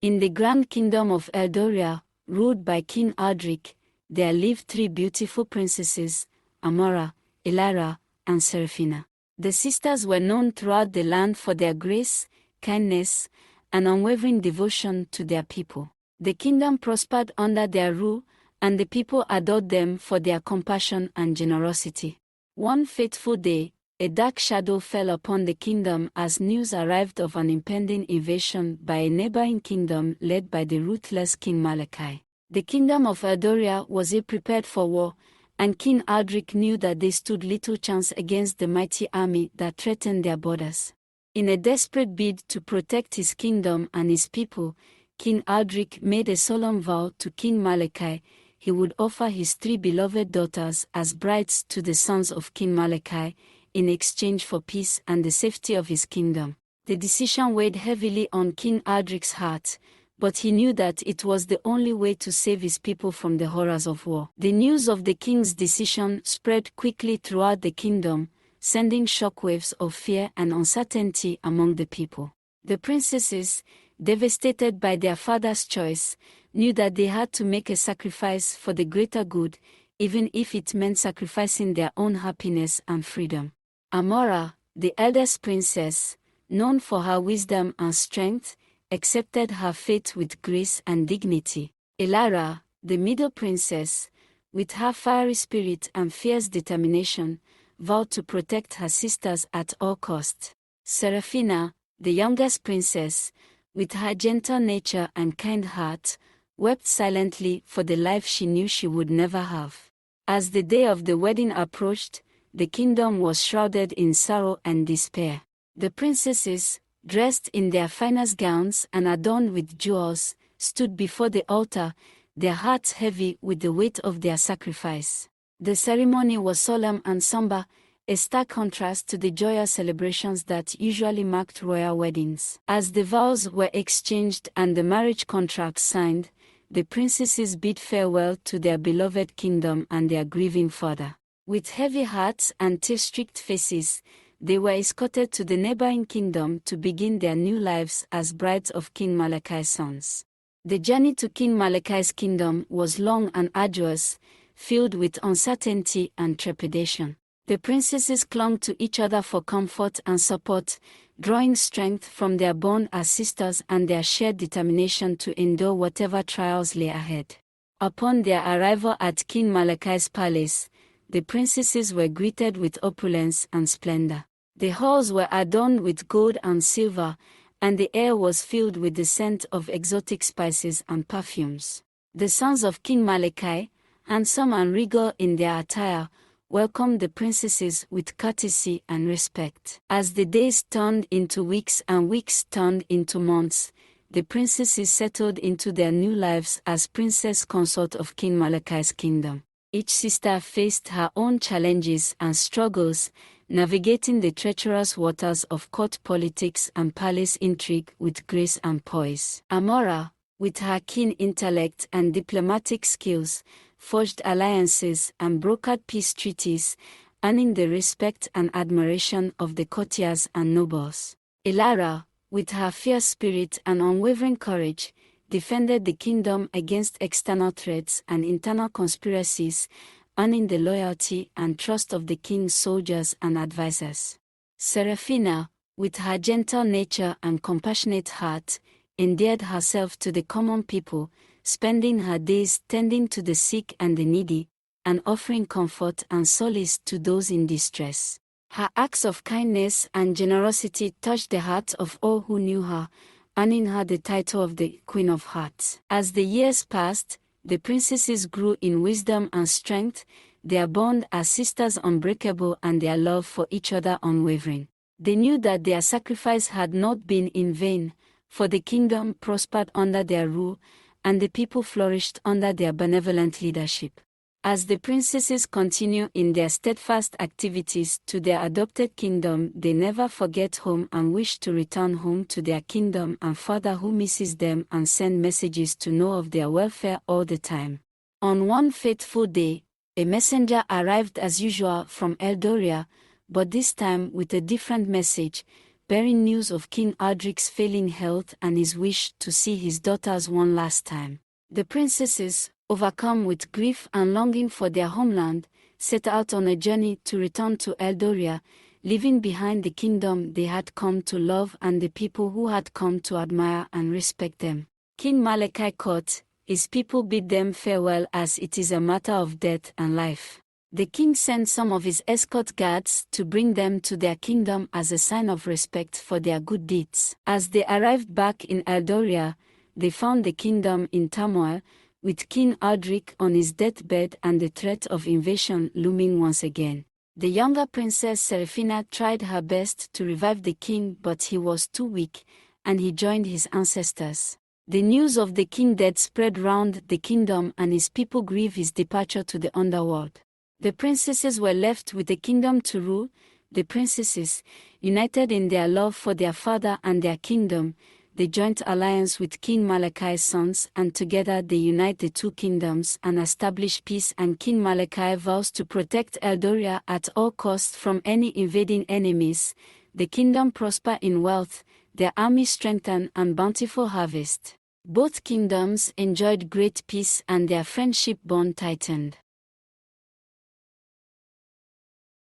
In the grand kingdom of Eldoria, ruled by King Aldric, there lived 3 beautiful princesses, Amara, Elara, and Seraphina. The sisters were known throughout the land for their grace, kindness, and unwavering devotion to their people. The kingdom prospered under their rule, and the people adored them for their compassion and generosity. One fateful day, a dark shadow fell upon the kingdom as news arrived of an impending invasion by a neighboring kingdom led by the ruthless King Malachi. The kingdom of Adoria was ill-prepared for war, and King Aldric knew that they stood little chance against the mighty army that threatened their borders. In a desperate bid to protect his kingdom and his people, King Aldric made a solemn vow to King Malachi. He would offer his 3 beloved daughters as brides to the sons of King Malachi, in exchange for peace and the safety of his kingdom. The decision weighed heavily on King Aldric's heart, but he knew that it was the only way to save his people from the horrors of war. The news of the king's decision spread quickly throughout the kingdom, sending shockwaves of fear and uncertainty among the people. The princesses, devastated by their father's choice, knew that they had to make a sacrifice for the greater good, even if it meant sacrificing their own happiness and freedom. Amara, the eldest princess, known for her wisdom and strength, accepted her fate with grace and dignity. Elara, the middle princess, with her fiery spirit and fierce determination, vowed to protect her sisters at all cost. Seraphina, the youngest princess, with her gentle nature and kind heart, wept silently for the life she knew she would never have. As the day of the wedding approached, the kingdom was shrouded in sorrow and despair. The princesses, dressed in their finest gowns and adorned with jewels, stood before the altar, their hearts heavy with the weight of their sacrifice. The ceremony was solemn and somber, a stark contrast to the joyous celebrations that usually marked royal weddings. As the vows were exchanged and the marriage contract signed, the princesses bid farewell to their beloved kingdom and their grieving father. With heavy hearts and tear-streaked faces, they were escorted to the neighboring kingdom to begin their new lives as brides of King Malachi's sons. The journey to King Malachi's kingdom was long and arduous, filled with uncertainty and trepidation. The princesses clung to each other for comfort and support, drawing strength from their bond as sisters and their shared determination to endure whatever trials lay ahead. Upon their arrival at King Malachi's palace, the princesses were greeted with opulence and splendor. The halls were adorned with gold and silver, and the air was filled with the scent of exotic spices and perfumes. The sons of King Malachi, handsome and regal in their attire, welcomed the princesses with courtesy and respect. As the days turned into weeks and weeks turned into months, the princesses settled into their new lives as princess consort of King Malachi's kingdom. Each sister faced her own challenges and struggles, navigating the treacherous waters of court politics and palace intrigue with grace and poise. Amara, with her keen intellect and diplomatic skills, forged alliances and brokered peace treaties, earning the respect and admiration of the courtiers and nobles. Elara, with her fierce spirit and unwavering courage, defended the kingdom against external threats and internal conspiracies, earning the loyalty and trust of the king's soldiers and advisors. Seraphina, with her gentle nature and compassionate heart, endeared herself to the common people, spending her days tending to the sick and the needy, and offering comfort and solace to those in distress. Her acts of kindness and generosity touched the hearts of all who knew her, earning her the title of the Queen of Hearts. As the years passed, the princesses grew in wisdom and strength, their bond as sisters unbreakable and their love for each other unwavering. They knew that their sacrifice had not been in vain, for the kingdom prospered under their rule, and the people flourished under their benevolent leadership. As the princesses continue in their steadfast activities to their adopted kingdom, they never forget home and wish to return home to their kingdom and father who misses them and send messages to know of their welfare all the time. On one fateful day, a messenger arrived as usual from Eldoria, but this time with a different message, bearing news of King Aldric's failing health and his wish to see his daughters one last time. The princesses, overcome with grief and longing for their homeland, set out on a journey to return to Eldoria, leaving behind the kingdom they had come to love and the people who had come to admire and respect them. King Malachi caught his people bid them farewell as it is a matter of death and life. The king sent some of his escort guards to bring them to their kingdom as a sign of respect for their good deeds. As they arrived back in Aldoria, they found the kingdom in turmoil, with King Aldric on his deathbed and the threat of invasion looming once again. The younger princess Seraphina tried her best to revive the king, but he was too weak, and he joined his ancestors. The news of the king dead spread round the kingdom, and his people grieved his departure to the underworld. The princesses were left with the kingdom to rule. The princesses, united in their love for their father and their kingdom, they joined alliance with King Malachi's sons, and together they unite the two kingdoms and establish peace. And King Malachi vows to protect Eldoria at all costs from any invading enemies. The kingdom prosper in wealth, their army strengthened, and bountiful harvest. Both kingdoms enjoyed great peace and their friendship bond tightened.